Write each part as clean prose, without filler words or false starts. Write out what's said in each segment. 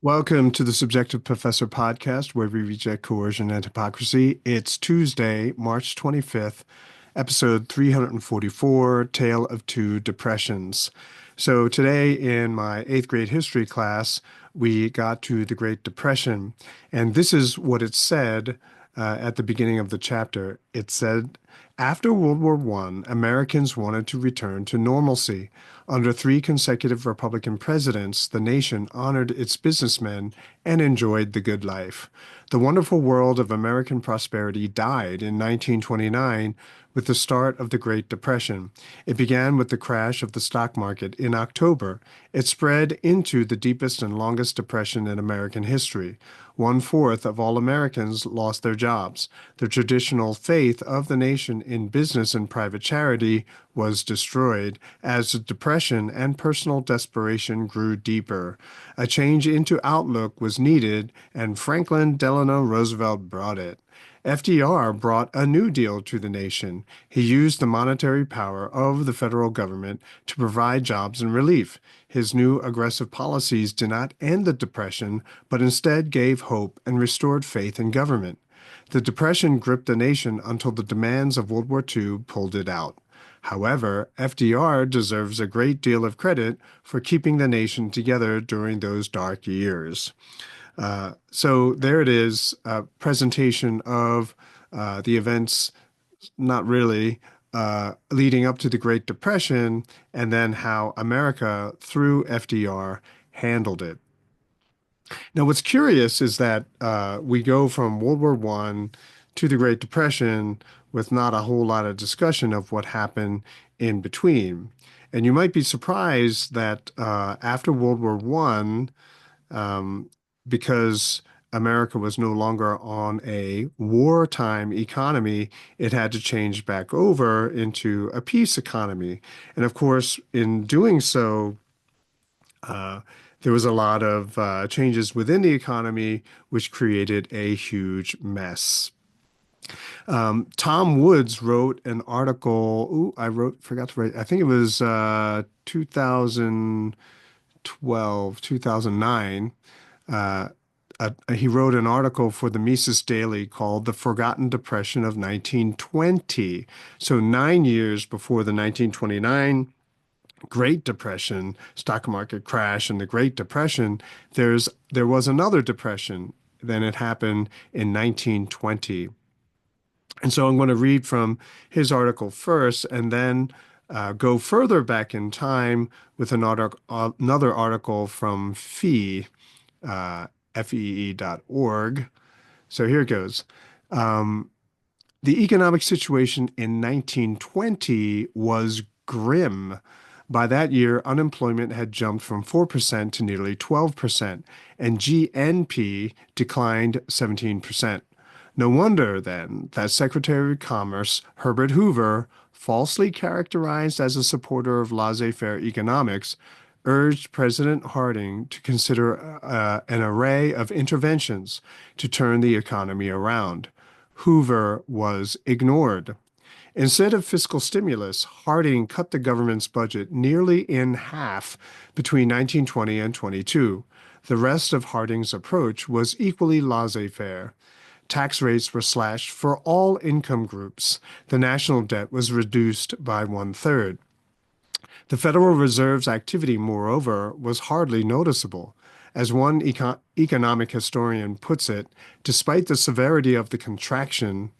Welcome to the Subjective Professor podcast, where we reject coercion and hypocrisy. It's Tuesday, March 25th, episode 344, Tale of Two Depressions. So today in my eighth grade history class, we got to the Great Depression, and this is what it said at the beginning of the chapter. It said, after World War I, Americans wanted to return to normalcy. Under three consecutive Republican presidents, the nation honored its businessmen and enjoyed the good life. The wonderful world of American prosperity died in 1929 with the start of the Great Depression. It began with the crash of the stock market in October. It spread into the deepest and longest depression in American history. One-fourth of all Americans lost their jobs. The traditional faith of the nation in business and private charity was destroyed as the depression and personal desperation grew deeper. A change into outlook was needed, and Franklin Delano Roosevelt brought it. FDR brought a New Deal to the nation. He used the monetary power of the federal government to provide jobs and relief. His new aggressive policies did not end the Depression, but instead gave hope and restored faith in government. The Depression gripped the nation until the demands of World War II pulled it out. However, FDR deserves a great deal of credit for keeping the nation together during those dark years. So there it is, a presentation of the events, not really, leading up to the Great Depression, and then how America, through FDR, handled it. Now, what's curious is that we go from World War I to the Great Depression with not a whole lot of discussion of what happened in between. And you might be surprised that after World War I, because America was no longer on a wartime economy, it had to change back over into a peace economy. And of course, in doing so, there was a lot of changes within the economy, which created a huge mess. Tom Woods wrote an article. Forgot to write. I think it was 2012, 2009. He wrote an article for the Mises Daily called The Forgotten Depression of 1920. So 9 years before the 1929 Great Depression, stock market crash, and the Great Depression, there was another depression. Then it happened in 1920. And so I'm going to read from his article first, and then go further back in time with another article from FEE.org. So here it goes. The economic situation in 1920 was grim. By that year, unemployment had jumped from 4% to nearly 12%, and GNP declined 17%. No wonder, then, that Secretary of Commerce Herbert Hoover, falsely characterized as a supporter of laissez-faire economics, urged President Harding to consider an array of interventions to turn the economy around. Hoover was ignored. Instead of fiscal stimulus, Harding cut the government's budget nearly in half between 1920 and 22. The rest of Harding's approach was equally laissez-faire. Tax rates were slashed for all income groups. The national debt was reduced by 1/3. The Federal Reserve's activity, moreover, was hardly noticeable. As one economic historian puts it, despite the severity of the contraction,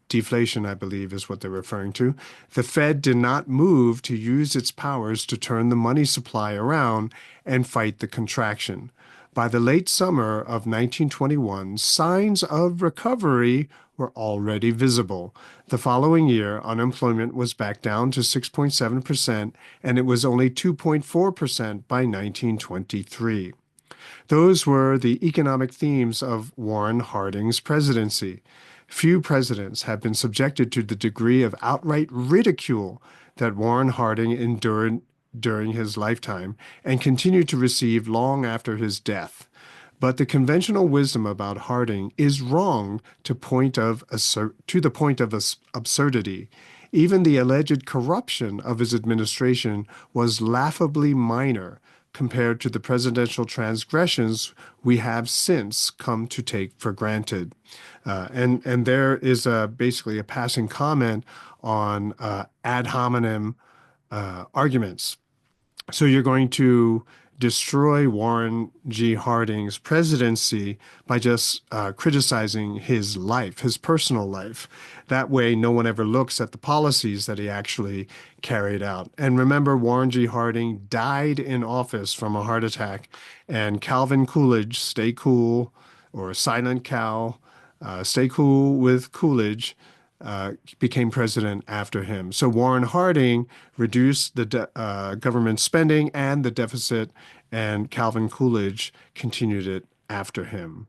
deflation, I believe is what they're referring to, the Fed did not move to use its powers to turn the money supply around and fight the contraction. By the late summer of 1921, signs of recovery were already visible. The following year, unemployment was back down to 6.7%, and it was only 2.4% by 1923. Those were the economic themes of Warren Harding's presidency. Few presidents have been subjected to the degree of outright ridicule that Warren Harding endured during his lifetime and continued to receive long after his death. But the conventional wisdom about Harding is wrong to the point of absurdity. Even the alleged corruption of his administration was laughably minor compared to the presidential transgressions we have since come to take for granted. And there is basically a passing comment on ad hominem arguments. So you're going to destroy Warren G. Harding's presidency by just criticizing his life, his personal life. That way, no one ever looks at the policies that he actually carried out. And remember, Warren G. Harding died in office from a heart attack, and Calvin Coolidge, stay cool, or Silent Cal, stay cool with Coolidge, became president after him. So Warren Harding reduced the government spending and the deficit, and Calvin Coolidge continued it after him.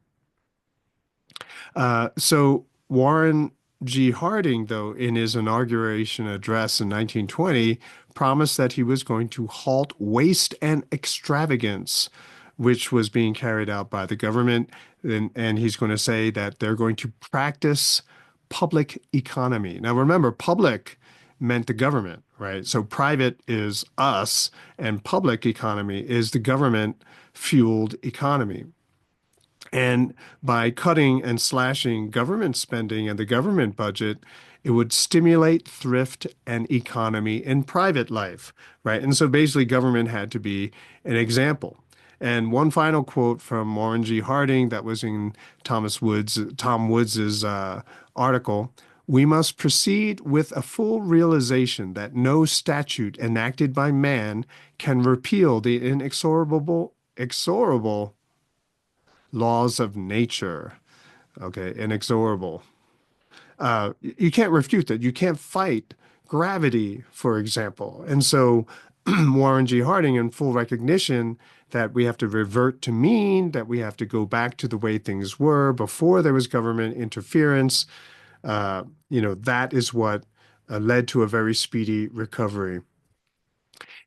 So Warren G. Harding, though, in his inauguration address in 1920, promised that he was going to halt waste and extravagance, which was being carried out by the government. And he's going to say that they're going to practice public economy. Now, remember, public meant the government, right? So private is us, and public economy is the government fueled economy. And by cutting and slashing government spending and the government budget, it would stimulate thrift and economy in private life, right? And so basically, government had to be an example. And one final quote from Warren G. Harding that was in Tom Woods's article: "We must proceed with a full realization that no statute enacted by man can repeal the inexorable laws of nature." Okay, inexorable. You can't refute that. You can't fight gravity, for example. And so Warren G. Harding, in full recognition that we have to revert to mean, that we have to go back to the way things were before there was government interference, that is what led to a very speedy recovery.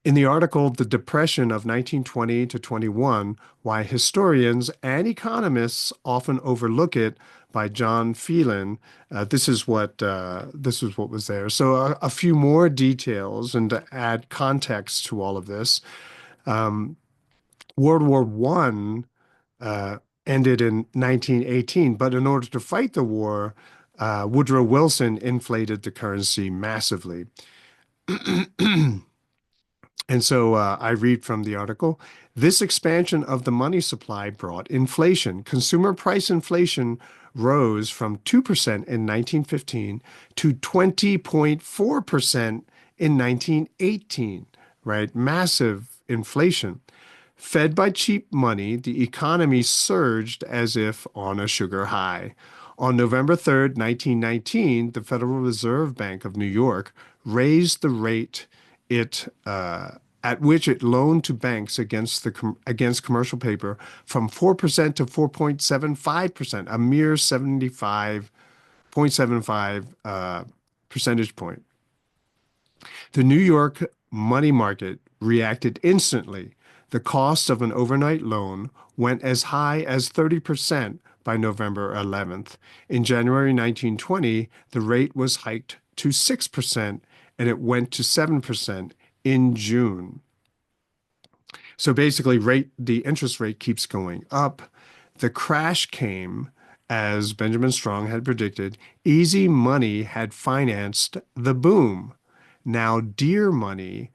In the article, The Depression of 1920 to 21, Why Historians and Economists Often Overlook It, by John Phelan, this is what was there. So a few more details, and to add context to all of this. World War I ended in 1918, but in order to fight the war, Woodrow Wilson inflated the currency massively. And so I read from the article: "This expansion of the money supply brought inflation. Consumer price inflation rose from 2% in 1915 to 20.4% in 1918, right? Massive inflation. Fed by cheap money, the economy surged as if on a sugar high. On November 3rd, 1919, the Federal Reserve Bank of New York raised the rate at which it loaned to banks against commercial paper from 4% to 4.75%, a mere 0.75 percentage point. The New York money market reacted instantly. The cost of an overnight loan went as high as 30% by November 11th. In January 1920, the rate was hiked to 6%, and it went to 7% in June." So basically, the interest rate keeps going up. The crash came, as Benjamin Strong had predicted. Easy money had financed the boom. Now dear money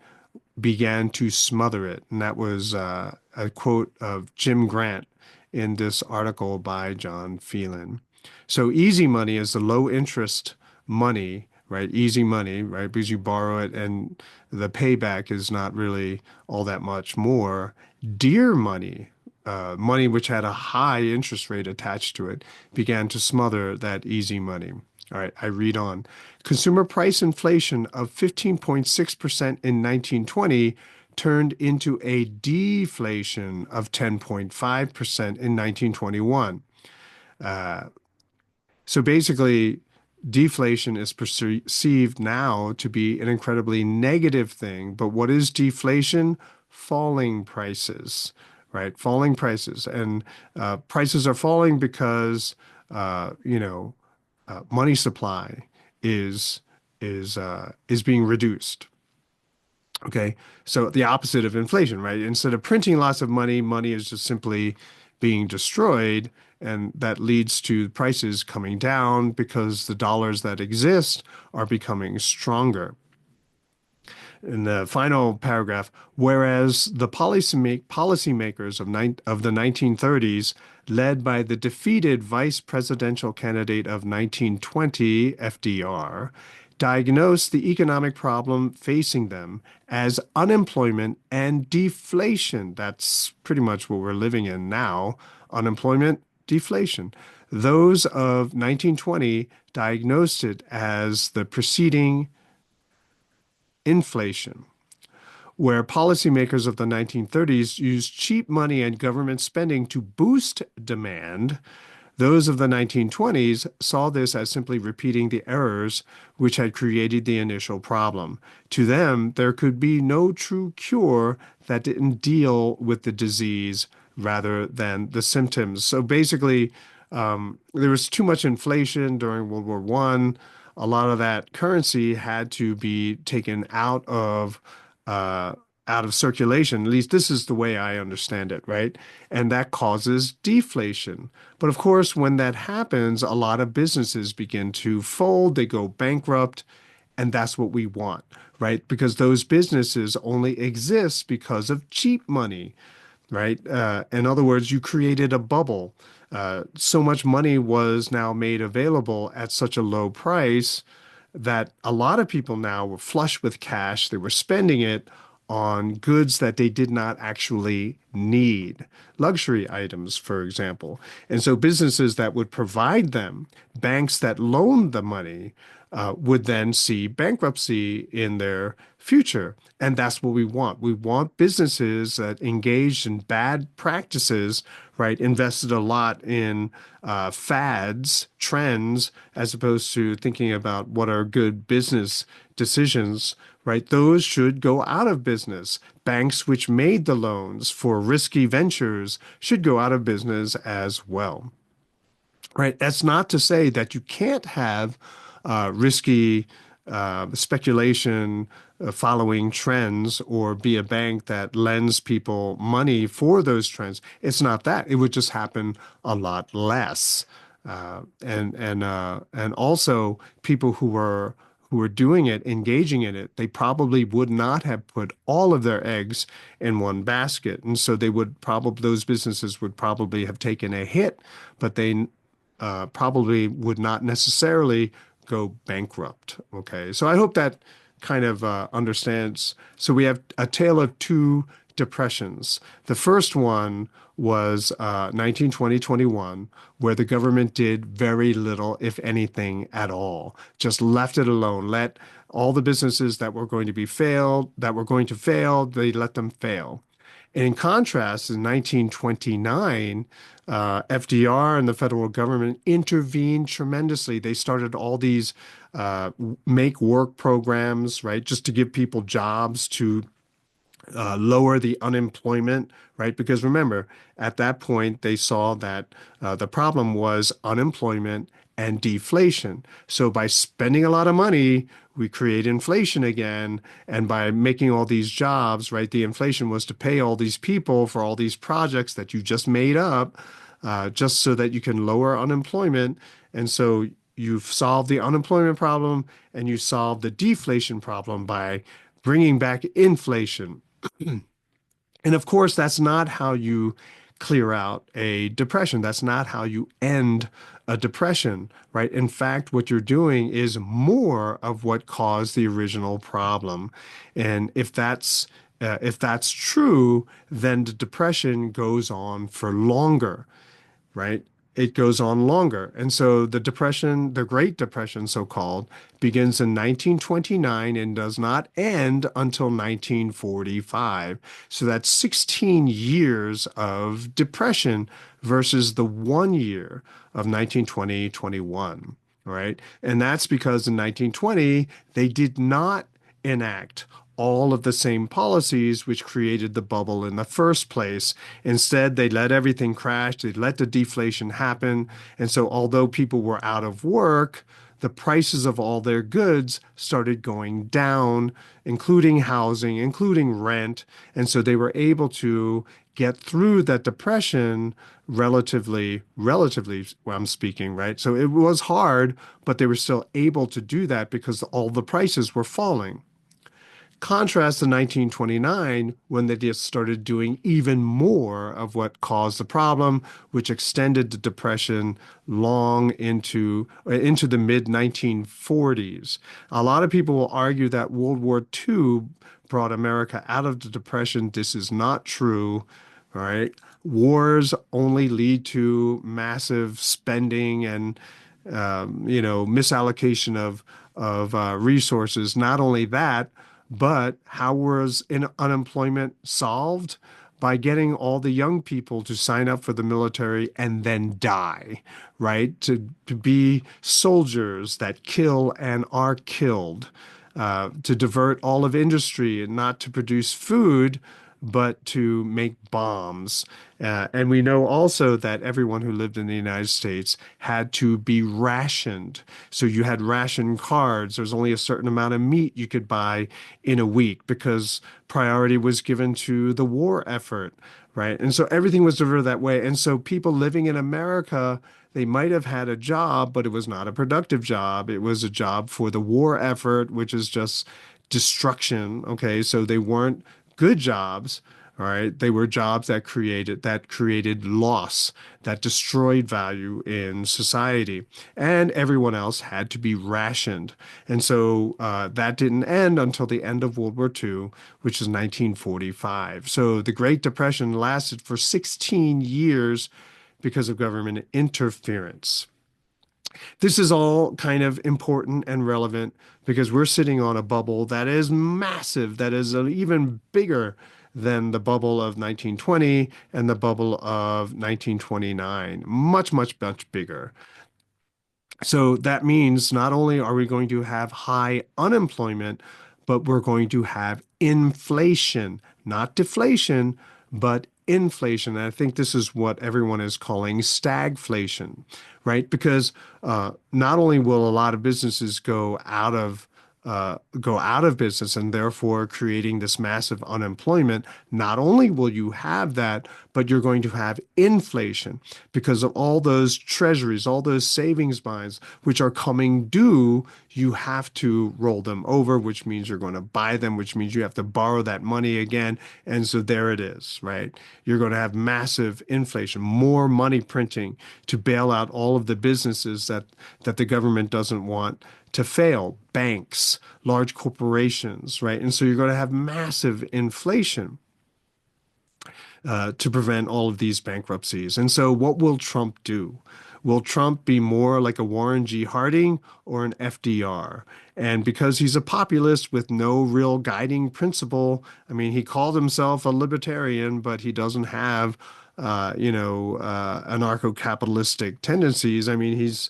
began to smother it. And that was a quote of Jim Grant in this article by John Phelan. So easy money is the low interest money, right? Easy money, right? Because you borrow it and the payback is not really all that much more. Dear money, money which had a high interest rate attached to it, began to smother that easy money. All right, I read on. Consumer price inflation of 15.6% in 1920 turned into a deflation of 10.5% in 1921. So basically, deflation is perceived now to be an incredibly negative thing. But what is deflation? Falling prices, right? Falling prices. And prices are falling because, money supply is being reduced. Okay. So the opposite of inflation, right? Instead of printing lots of money, money is just simply being destroyed. And that leads to prices coming down because the dollars that exist are becoming stronger. In the final paragraph, whereas the policymakers of the 1930s, led by the defeated vice presidential candidate of 1920, FDR, diagnosed the economic problem facing them as unemployment and deflation. That's pretty much what we're living in now. Unemployment, deflation. Those of 1920 diagnosed it as the preceding inflation, where policymakers of the 1930s used cheap money and government spending to boost demand. Those of the 1920s saw this as simply repeating the errors which had created the initial problem. To them, there could be no true cure that didn't deal with the disease rather than the symptoms. So basically, there was too much inflation during World War One. A lot of that currency had to be taken uh, out of circulation. At least this is the way I understand it, right? And that causes deflation. But of course, when that happens, a lot of businesses begin to fold, they go bankrupt, and that's what we want, right? Because those businesses only exist because of cheap money, right? In other words, you created a bubble. So much money was now made available at such a low price that a lot of people now were flush with cash. They were spending it on goods that they did not actually need, luxury items, for example. And so businesses that would provide them, banks that loaned the money, would then see bankruptcy in their future. And that's what we want. We want businesses that engaged in bad practices, right, invested a lot in fads, trends, as opposed to thinking about what are good business decisions, right? Those should go out of business. Banks which made the loans for risky ventures should go out of business as well. Right. That's not to say that you can't have risky speculation following trends or be a bank that lends people money for those trends. It's not that. It would just happen a lot less. And also people who were doing it, engaging in it, they probably would not have put all of their eggs in one basket. And so they would probably, those businesses would probably have taken a hit, but they probably would not necessarily go bankrupt. Okay, so I hope that kind of understands. So we have a tale of two depressions. The first one was 1920-21, where the government did very little, if anything at all, just left it alone, let all the businesses that were going to fail, they let them fail. And in contrast, in 1929, FDR and the federal government intervened tremendously. They started all these make work programs, right, just to give people jobs to lower the unemployment, right? Because remember, at that point, they saw that the problem was unemployment and deflation. So by spending a lot of money, we create inflation again. And by making all these jobs, right, the inflation was to pay all these people for all these projects that you just made up, just so that you can lower unemployment. And so you've solved the unemployment problem and you solved the deflation problem by bringing back inflation. And of course, that's not how you clear out a depression. That's not how you end a depression, right? In fact, what you're doing is more of what caused the original problem. And if that's true, then the depression goes on for longer, right? It goes on longer. And so the depression, the Great Depression, so called, begins in 1929 and does not end until 1945. So that's 16 years of depression versus the 1 year of 1920-21, right? And that's because in 1920, they did not enact all of the same policies which created the bubble in the first place. Instead, they let everything crash, they let the deflation happen. And so, although people were out of work, the prices of all their goods started going down, including housing, including rent. And so they were able to get through that depression relatively, well, I'm speaking, right? So it was hard, but they were still able to do that because all the prices were falling. Contrast to 1929, when they just started doing even more of what caused the problem, which extended the depression long into the mid 1940s. A lot of people will argue that World War II brought America out of the depression. This is not true. All right. Wars only lead to massive spending and misallocation of resources. Not only that, but how was unemployment solved? By getting all the young people to sign up for the military and then die, right? To be soldiers that kill and are killed, to divert all of industry and not to produce food, but to make bombs. And we know also that everyone who lived in the United States had to be rationed. So you had ration cards. There's only a certain amount of meat you could buy in a week because priority was given to the war effort, right? And so everything was diverted that way. And so people living in America, they might have had a job, but it was not a productive job. It was a job for the war effort, which is just destruction. Okay, so they weren't good jobs. All right, they were jobs that created loss, that destroyed value in society, and everyone else had to be rationed. And so that didn't end until the end of World War II, which is 1945. So the Great Depression lasted for 16 years because of government interference. This is all kind of important and relevant because we're sitting on a bubble that is massive, that is even bigger than the bubble of 1920 and the bubble of 1929. Much, much, much bigger. So that means not only are we going to have high unemployment, but we're going to have inflation, not deflation, but inflation. And I think this is what everyone is calling stagflation, right? Because not only will a lot of businesses go out of business and therefore creating this massive unemployment, not only will you have that, but you're going to have inflation because of all those treasuries, all those savings bonds, which are coming due. You have to roll them over, which means you're going to buy them, which means you have to borrow that money again. And so there it is, right? You're going to have massive inflation, more money printing to bail out all of the businesses that the government doesn't want to fail, banks, large corporations, right? And so you're going to have massive inflation to prevent all of these bankruptcies. And so what will Trump do? Will Trump be more like a Warren G. Harding or an FDR? And because he's a populist with no real guiding principle, I mean, he called himself a libertarian, but he doesn't have, anarcho-capitalistic tendencies. I mean, he's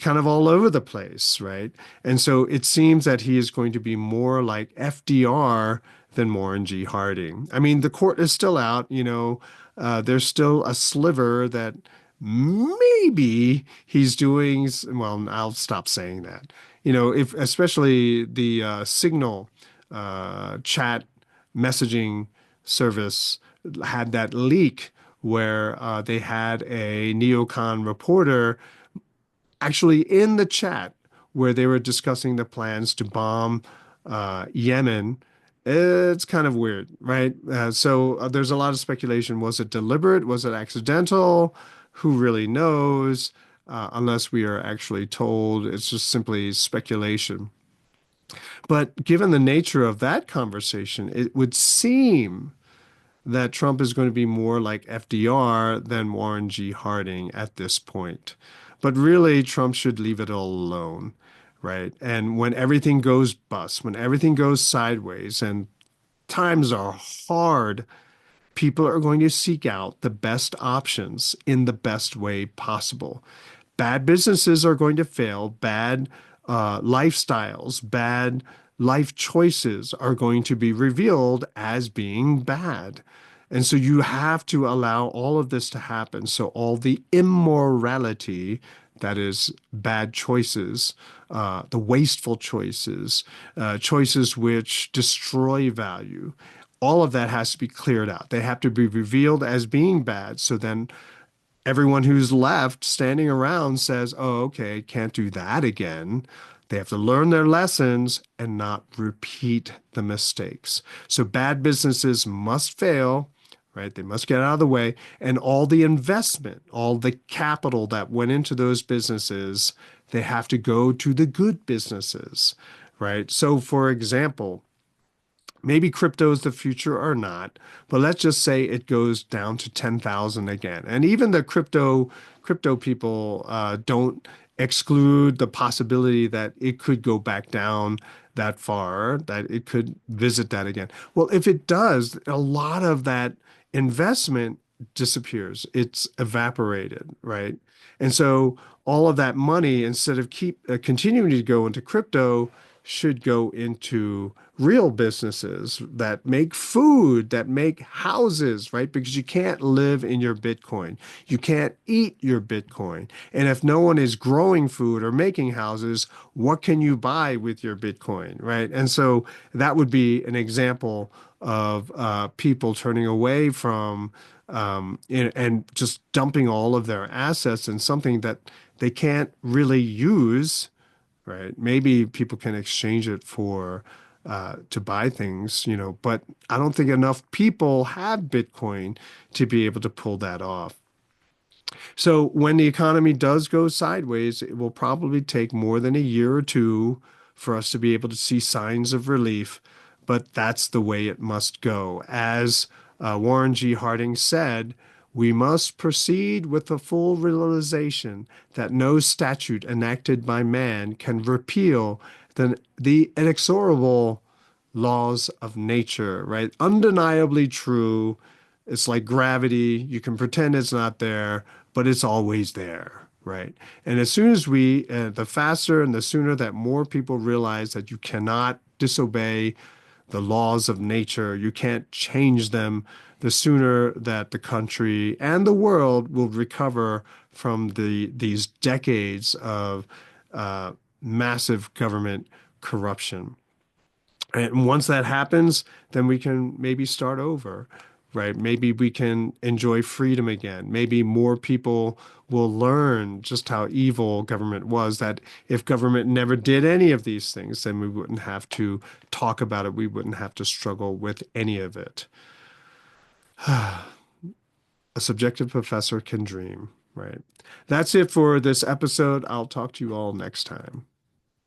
kind of all over the place, right? And so it seems that he is going to be more like FDR than Warren G. Harding. I mean, the court is still out, there's still a sliver that maybe he's doing, well, I'll stop saying that. If especially the Signal chat messaging service had that leak where they had a neocon reporter actually in the chat where they were discussing the plans to bomb Yemen. It's kind of weird, right? So there's a lot of speculation. Was it deliberate? Was it accidental? Who really knows? Unless we are actually told, it's just simply speculation. But given the nature of that conversation, it would seem that Trump is going to be more like FDR than Warren G. Harding at this point. But really, Trump should leave it all alone, right? And when everything goes bust, when everything goes sideways and times are hard, people are going to seek out the best options in the best way possible. Bad businesses are going to fail. Bad lifestyles, bad life choices are going to be revealed as being bad. And so you have to allow all of this to happen. So all the immorality, that is bad choices, the wasteful choices, choices which destroy value. All of that has to be cleared out. They have to be revealed as being bad. So then everyone who's left standing around says, oh, okay, can't do that again. They have to learn their lessons and not repeat the mistakes. So bad businesses must fail, right? They must get out of the way. And all the investment, all the capital that went into those businesses, they have to go to the good businesses, right? So, for example, maybe crypto is the future or not, but let's just say it goes down to 10,000 again. And even the crypto people don't exclude the possibility that it could go back down that far, that it could visit that again. Well, if it does, a lot of that investment disappears. It's evaporated, right? And so all of that money, instead of keep continuing to go into crypto, should go into real businesses that make food, that make houses, right? Because you can't live in your Bitcoin. You can't eat your Bitcoin. And if no one is growing food or making houses, what can you buy with your Bitcoin, right? And so that would be an example of people turning away from and just dumping all of their assets in something that they can't really use, right? Maybe people can exchange it for to buy things, but I don't think enough people have Bitcoin to be able to pull that off. So when the economy does go sideways, it will probably take more than a year or two for us to be able to see signs of relief, but that's the way it must go. As Warren G. Harding said, we must proceed with the full realization that no statute enacted by man can repeal the inexorable laws of nature, right? Undeniably true. It's like gravity. You can pretend it's not there, but it's always there, right? And as soon as the faster and the sooner that more people realize that you cannot disobey the laws of nature, you can't change them, the sooner that the country and the world will recover from these decades of massive government corruption. And once that happens, then we can maybe start over, right? Maybe we can enjoy freedom again. Maybe more people will learn just how evil government was, that if government never did any of these things, then we wouldn't have to talk about it. We wouldn't have to struggle with any of it. A subjective professor can dream, right? That's it for this episode. I'll talk to you all next time.